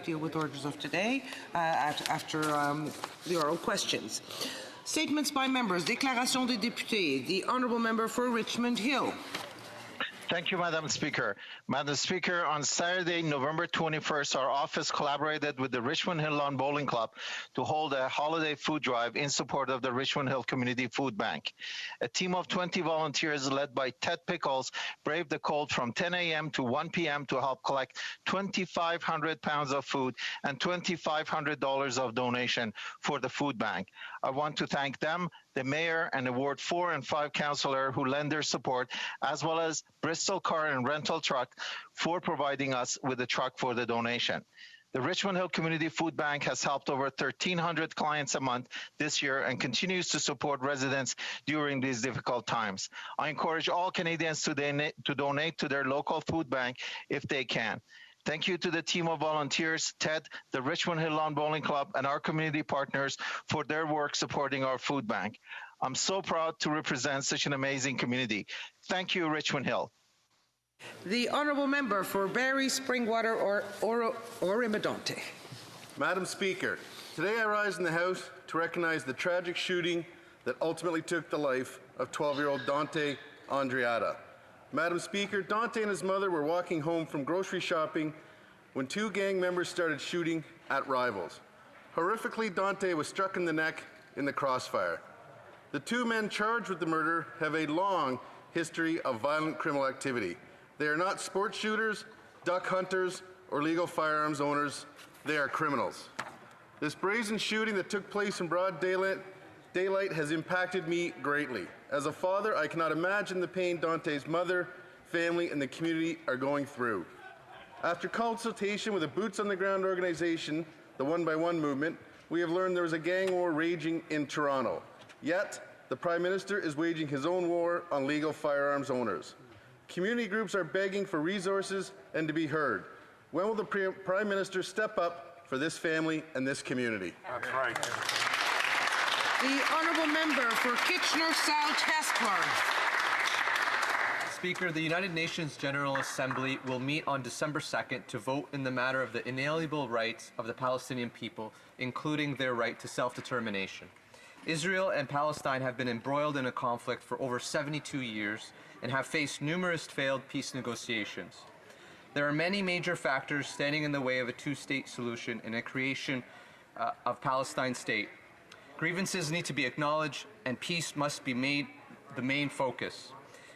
deal with orders of today after the oral questions. Statements by members. Déclaration des députés. The Honourable Member for Richmond Hill. Thank you, Madam Speaker. Madam Speaker, on Saturday, November 21st, our office collaborated with the Richmond Hill Lawn Bowling Club to hold a holiday food drive in support of the Richmond Hill Community Food Bank. A team of 20 volunteers led by Ted Pickles braved the cold from 10 a.m. to 1 p.m. to help collect 2,500 pounds of food and $2,500 of donation for the food bank. I want to thank them, the Mayor and the Ward 4 and 5 Councillor who lend their support, as well as Bristol Car and Rental Truck for providing us with a truck for the donation. The Richmond Hill Community Food Bank has helped over 1,300 clients a month this year and continues to support residents during these difficult times. I encourage all Canadians to donate to their local food bank if they can. Thank you to the team of volunteers, Ted, the Richmond Hill Lawn Bowling Club, and our community partners for their work supporting our food bank. I'm so proud to represent such an amazing community. Thank you, Richmond Hill. The Honourable Member for Barrie, Springwater, or Oromodonte. Madam Speaker, today I rise in the House to recognize the tragic shooting that ultimately took the life of 12-year-old Dante Andreatta. Madam Speaker, Dante and his mother were walking home from grocery shopping when two gang members started shooting at rivals. Horrifically, Dante was struck in the neck in the crossfire. The two men charged with the murder have a long history of violent criminal activity. They are not sport shooters, duck hunters, or legal firearms owners. They are criminals. This brazen shooting that took place in broad daylight has impacted me greatly. As a father, I cannot imagine the pain Dante's mother, family, and the community are going through. After consultation with a boots-on-the-ground organization, the One by One movement, we have learned there is a gang war raging in Toronto. Yet, the Prime Minister is waging his own war on legal firearms owners. Community groups are begging for resources and to be heard. When will the Prime Minister step up for this family and this community? That's right. The Honourable Member for Kitchener South Hespeler. Speaker, the United Nations General Assembly will meet on December 2nd to vote in the matter of the inalienable rights of the Palestinian people, including their right to self-determination. Israel and Palestine have been embroiled in a conflict for over 72 years and have faced numerous failed peace negotiations. There are many major factors standing in the way of a two-state solution and a creation of Palestine state. Grievances need to be acknowledged, and peace must be made the main focus.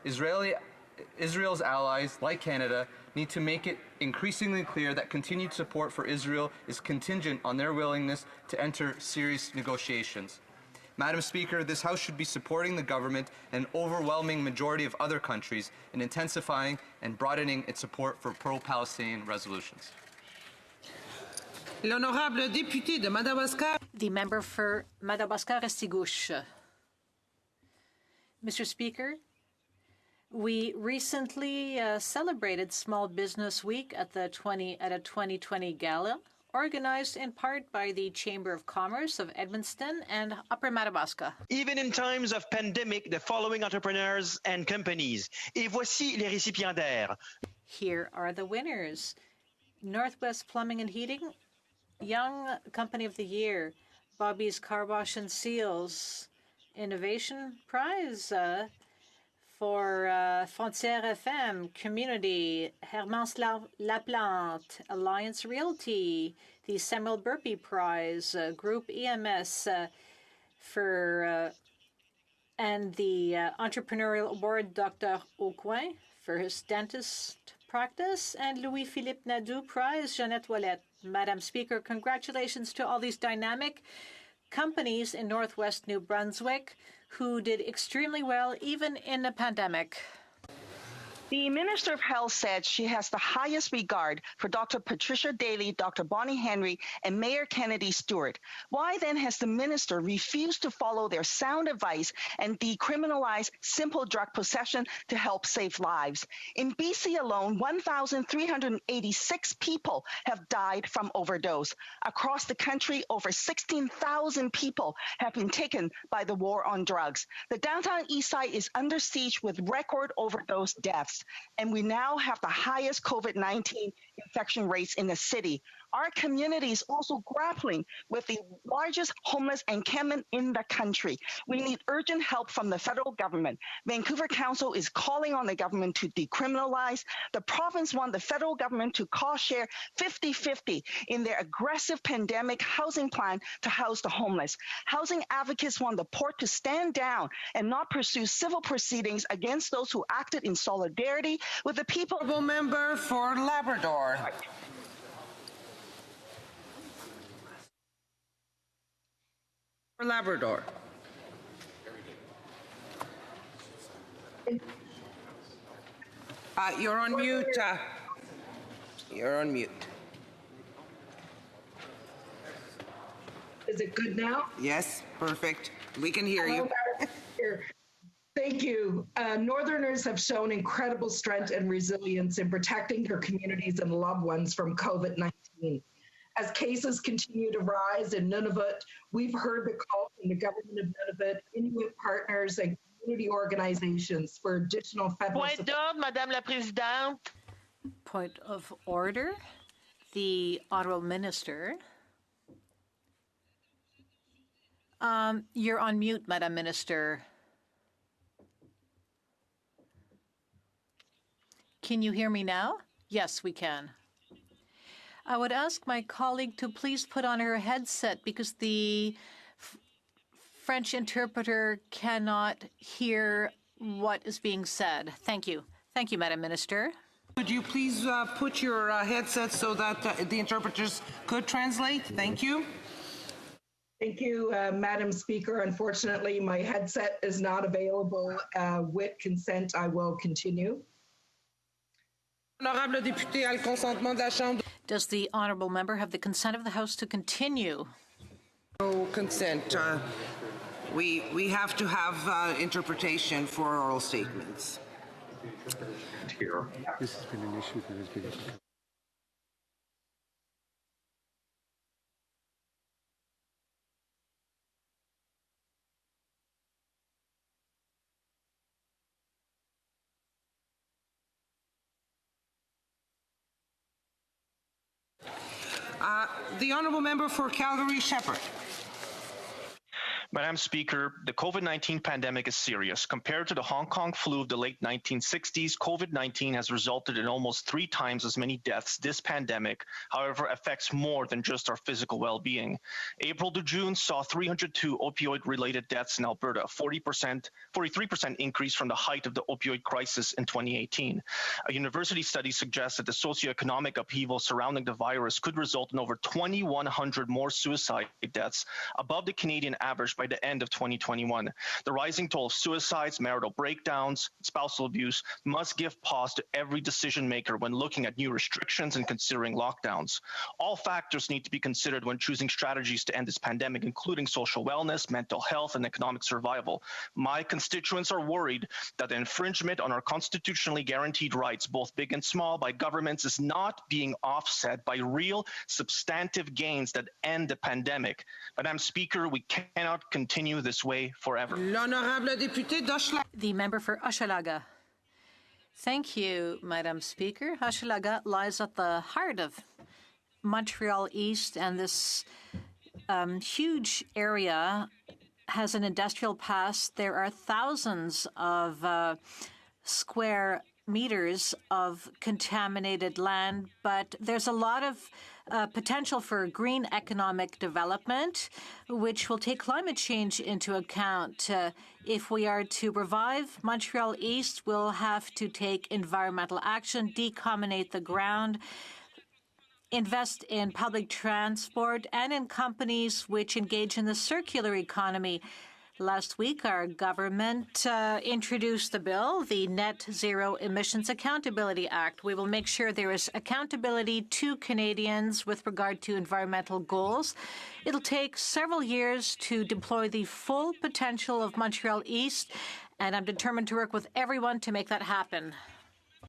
Israel's allies, like Canada, need to make it increasingly clear that continued support for Israel is contingent on their willingness to enter serious negotiations. Madam Speaker, this House should be supporting the government and an overwhelming majority of other countries in intensifying and broadening its support for pro-Palestinian resolutions. L'honorable député de Madawaska. The member for Madawaska-Restigouche. Mr. Speaker, we recently celebrated Small Business Week at a 2020 gala, organized in part by the Chamber of Commerce of Edmundston and Upper Madawaska. Even in times of pandemic, the following entrepreneurs and companies. Et voici les récipiendaires. Here are the winners. Northwest Plumbing and Heating, Young Company of the Year, Bobby's Car Wash and Seals, Innovation Prize for Frontière FM, Community, Hermance Laplante, Alliance Realty, the Samuel Burpee Prize, Group EMS and the Entrepreneurial Award, Dr. Aucoin, for his dentist practice, and Louis-Philippe Nadeau Prize, Jeannette Ouellette. Madam Speaker, congratulations to all these dynamic companies in Northwest New Brunswick who did extremely well even in a pandemic. The Minister of Health said she has the highest regard for Dr. Patricia Daly, Dr. Bonnie Henry, and Mayor Kennedy Stewart. Why then has the minister refused to follow their sound advice and decriminalize simple drug possession to help save lives? In BC alone, 1,386 people have died from overdose. Across the country, over 16,000 people have been taken by the war on drugs. The downtown east side is under siege with record overdose deaths. And we now have the highest COVID-19 infection rates in the city. Our community is also grappling with the largest homeless encampment in the country. We need urgent help from the federal government. Vancouver Council is calling on the government to decriminalize. The province wants the federal government to cost share 50-50 in their aggressive pandemic housing plan to house the homeless. Housing advocates want the port to stand down and not pursue civil proceedings against those who acted in solidarity with the people. Honourable member for Labrador. For Labrador. You're on mute. You're on mute. Is it good now? Yes, perfect. We can hear you. Thank you. Northerners have shown incredible strength and resilience in protecting their communities and loved ones from COVID-19. As cases continue to rise in Nunavut, we've heard the call from the government of Nunavut, Inuit partners, and community organizations for additional federal support. Point d'ordre, Madame la Présidente. Point of order. The Honourable Minister. You're on mute, Madam Minister. Can you hear me now? Yes, we can. I would ask my colleague to please put on her headset because the French interpreter cannot hear what is being said. Thank you. Thank you, Madam Minister. Could you please put your headset so that the interpreters could translate? Thank you. Thank you, Madam Speaker. Unfortunately, my headset is not available. With consent, I will continue. Does the honourable member have the consent of the House to continue? No consent. We have to have interpretation for oral statements. Here. This has been an issue that has been. The honourable member for Calgary-Shepherd. Madam Speaker, the COVID-19 pandemic is serious. Compared to the Hong Kong flu of the late 1960s, COVID-19 has resulted in almost 3 times as many deaths. This pandemic, however, affects more than just our physical well-being. April to June saw 302 opioid-related deaths in Alberta, 43% increase from the height of the opioid crisis in 2018. A university study suggests that the socioeconomic upheaval surrounding the virus could result in over 2,100 more suicide deaths, above the Canadian average by the end of 2021. The rising toll of suicides, marital breakdowns, spousal abuse must give pause to every decision maker when looking at new restrictions and considering lockdowns. All factors need to be considered when choosing strategies to end this pandemic, including social wellness, mental health, and economic survival. My constituents are worried that the infringement on our constitutionally guaranteed rights, both big and small, by governments is not being offset by real substantive gains that end the pandemic. Madam Speaker, we cannot continue this way forever. The member for Hochelaga. Thank you, Madam Speaker. Hochelaga lies at the heart of Montreal East, and this huge area has an industrial past. There are thousands of square meters of contaminated land, but there's a lot of potential for green economic development, which will take climate change into account. If we are to revive Montreal East, we'll have to take environmental action, decontaminate the ground, invest in public transport, and in companies which engage in the circular economy. Last week, our government introduced the bill, the Net Zero Emissions Accountability Act. We will make sure there is accountability to Canadians with regard to environmental goals. It'll take several years to deploy the full potential of Montreal East, and I'm determined to work with everyone to make that happen.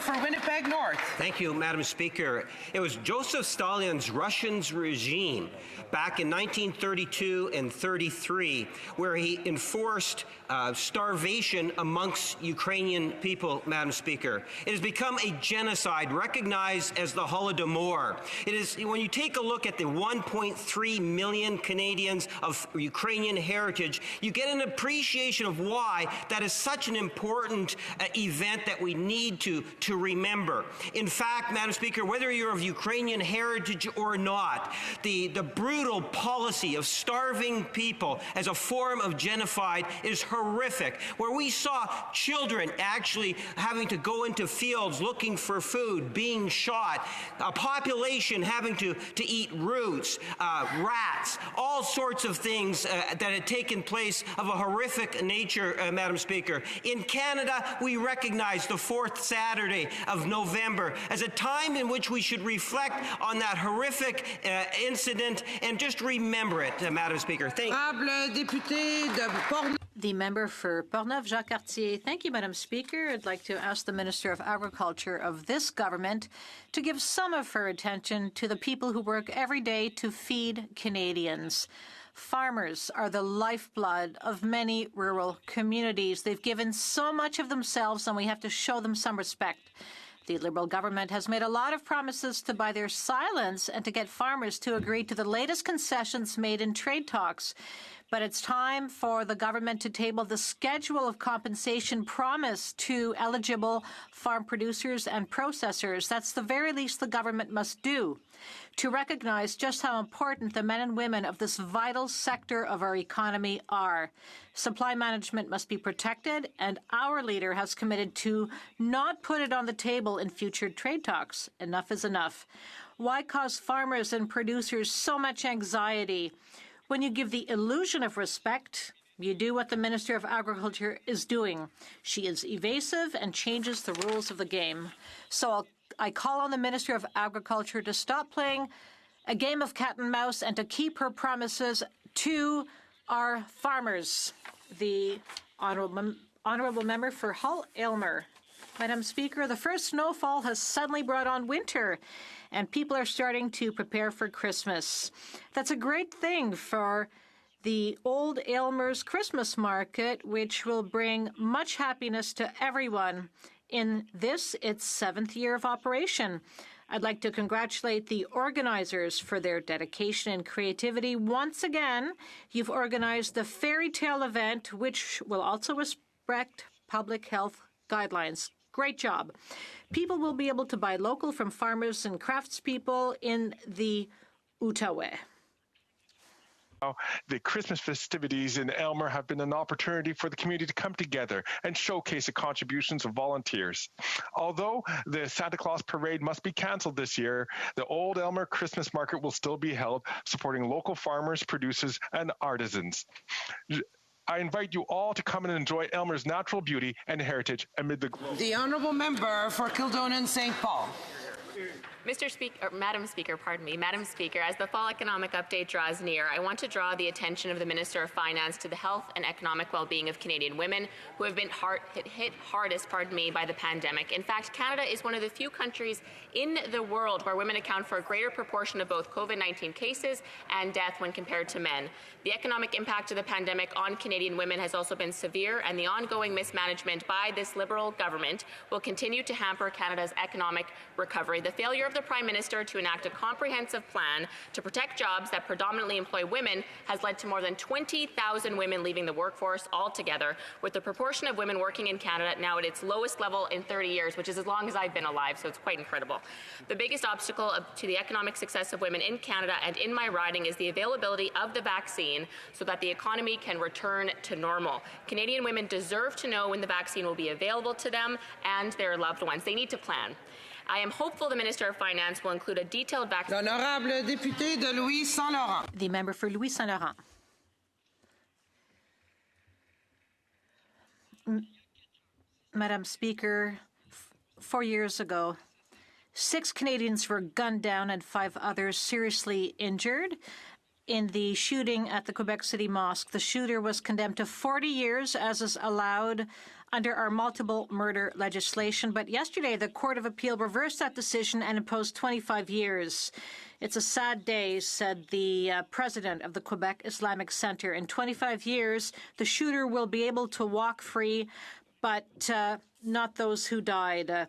For Winnipeg North. Thank you, Madam Speaker. It was Joseph Stalin's Russian regime back in 1932 and 33 where he enforced starvation amongst Ukrainian people, Madam Speaker. It has become a genocide recognized as the Holodomor. It is, when you take a look at the 1.3 million Canadians of Ukrainian heritage, you get an appreciation of why that is such an important event that we need to remember. In fact, Madam Speaker, whether you're of Ukrainian heritage or not, the brutal policy of starving people as a form of genocide is horrific, where we saw children actually having to go into fields looking for food, being shot, a population having to eat roots, rats, all sorts of things that had taken place of a horrific nature, Madam Speaker. In Canada, we recognize the fourth Saturday of November as a time in which we should reflect on that horrific incident and just remember it, Madam Speaker. Thank you. The member for Portneuf-Jacques-Cartier. Thank you, Madam Speaker. I'd like to ask the Minister of Agriculture of this government to give some of her attention to the people who work every day to feed Canadians. Farmers are the lifeblood of many rural communities. They've given so much of themselves, and we have to show them some respect. The Liberal government has made a lot of promises to buy their silence and to get farmers to agree to the latest concessions made in trade talks. But it's time for the government to table the schedule of compensation promised to eligible farm producers and processors. That's the very least the government must do to recognize just how important the men and women of this vital sector of our economy are. Supply management must be protected, and our leader has committed to not put it on the table in future trade talks. Enough is enough. Why cause farmers and producers so much anxiety? When you give the illusion of respect, you do what the Minister of Agriculture is doing. She is evasive and changes the rules of the game. So I call on the Minister of Agriculture to stop playing a game of cat and mouse and to keep her promises to our farmers. The honourable member for Hull-Aylmer. Madam Speaker, the first snowfall has suddenly brought on winter, and people are starting to prepare for Christmas. That's a great thing for the Old Aylmer's Christmas market, which will bring much happiness to everyone in this, its 7th year of operation. I'd like to congratulate the organizers for their dedication and creativity. Once again, you've organized the fairy tale event, which will also respect public health guidelines. Great job. People will be able to buy local from farmers and craftspeople in the Outaouais. The Christmas festivities in Aylmer have been an opportunity for the community to come together and showcase the contributions of volunteers. Although the Santa Claus parade must be canceled this year, the Old Aylmer Christmas market will still be held, supporting local farmers, producers, and artisans. I invite you all to come and enjoy Aylmer's natural beauty and heritage amid the... The honourable member for Kildonan St. Paul. Madam Speaker, as the fall economic update draws near, I want to draw the attention of the Minister of Finance to the health and economic well-being of Canadian women who have been hit hardest, by the pandemic. In fact, Canada is one of the few countries in the world where women account for a greater proportion of both COVID-19 cases and death when compared to men. The economic impact of the pandemic on Canadian women has also been severe, and the ongoing mismanagement by this Liberal government will continue to hamper Canada's economic recovery. The failure of the Prime Minister to enact a comprehensive plan to protect jobs that predominantly employ women has led to more than 20,000 women leaving the workforce altogether, with the proportion of women working in Canada now at its lowest level in 30 years, which is as long as I've been alive, so it's quite incredible. The biggest obstacle to the economic success of women in Canada and in my riding is the availability of the vaccine so that the economy can return to normal. Canadian women deserve to know when the vaccine will be available to them and their loved ones. They need to plan. I am hopeful the Minister of Finance will include a detailed vaccine. L'honorable député de Louis Saint-Laurent. The member for Louis Saint-Laurent. Madam Speaker, 4 years ago, 6 Canadians were gunned down and 5 others seriously injured in the shooting at the Quebec City Mosque. The shooter was condemned to 40 years, as is allowed under our multiple murder legislation. But yesterday, the Court of Appeal reversed that decision and imposed 25 years. It's a sad day, said the president of the Quebec Islamic Center. In 25 years, the shooter will be able to walk free, but not those who died.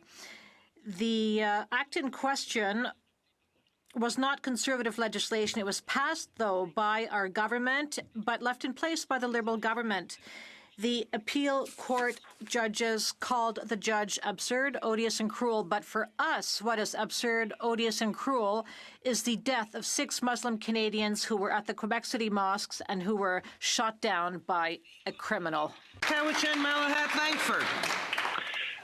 The act in question was not conservative legislation. It was passed, though, by our government, but left in place by the Liberal government. The appeal court judges called the judge absurd, odious, and cruel. But for us, what is absurd, odious, and cruel is the death of 6 Muslim Canadians who were at the Quebec City mosques and who were shot down by a criminal. Cowichan, Malahat, Langford.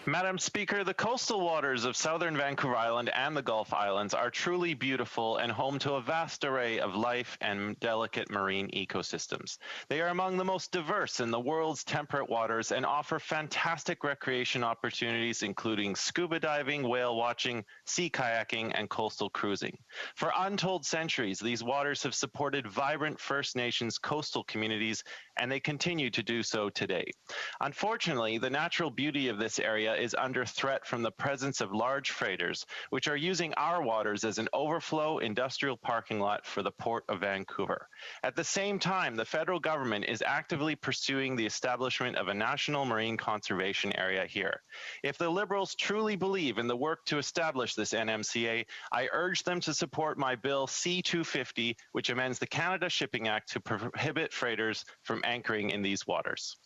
Madam Speaker, the coastal waters of southern Vancouver Island and the Gulf Islands are truly beautiful and home to a vast array of life and delicate marine ecosystems. They are among the most diverse in the world's temperate waters and offer fantastic recreation opportunities, including scuba diving, whale watching, sea kayaking, and coastal cruising. For untold centuries, these waters have supported vibrant First Nations coastal communities, and they continue to do so today. Unfortunately, the natural beauty of this area is under threat from the presence of large freighters, which are using our waters as an overflow industrial parking lot for the Port of Vancouver. At the same time, the federal government is actively pursuing the establishment of a national marine conservation area here. If the Liberals truly believe in the work to establish this NMCA, I urge them to support my bill C-250, which amends the Canada Shipping Act to prohibit freighters from anchoring in these waters.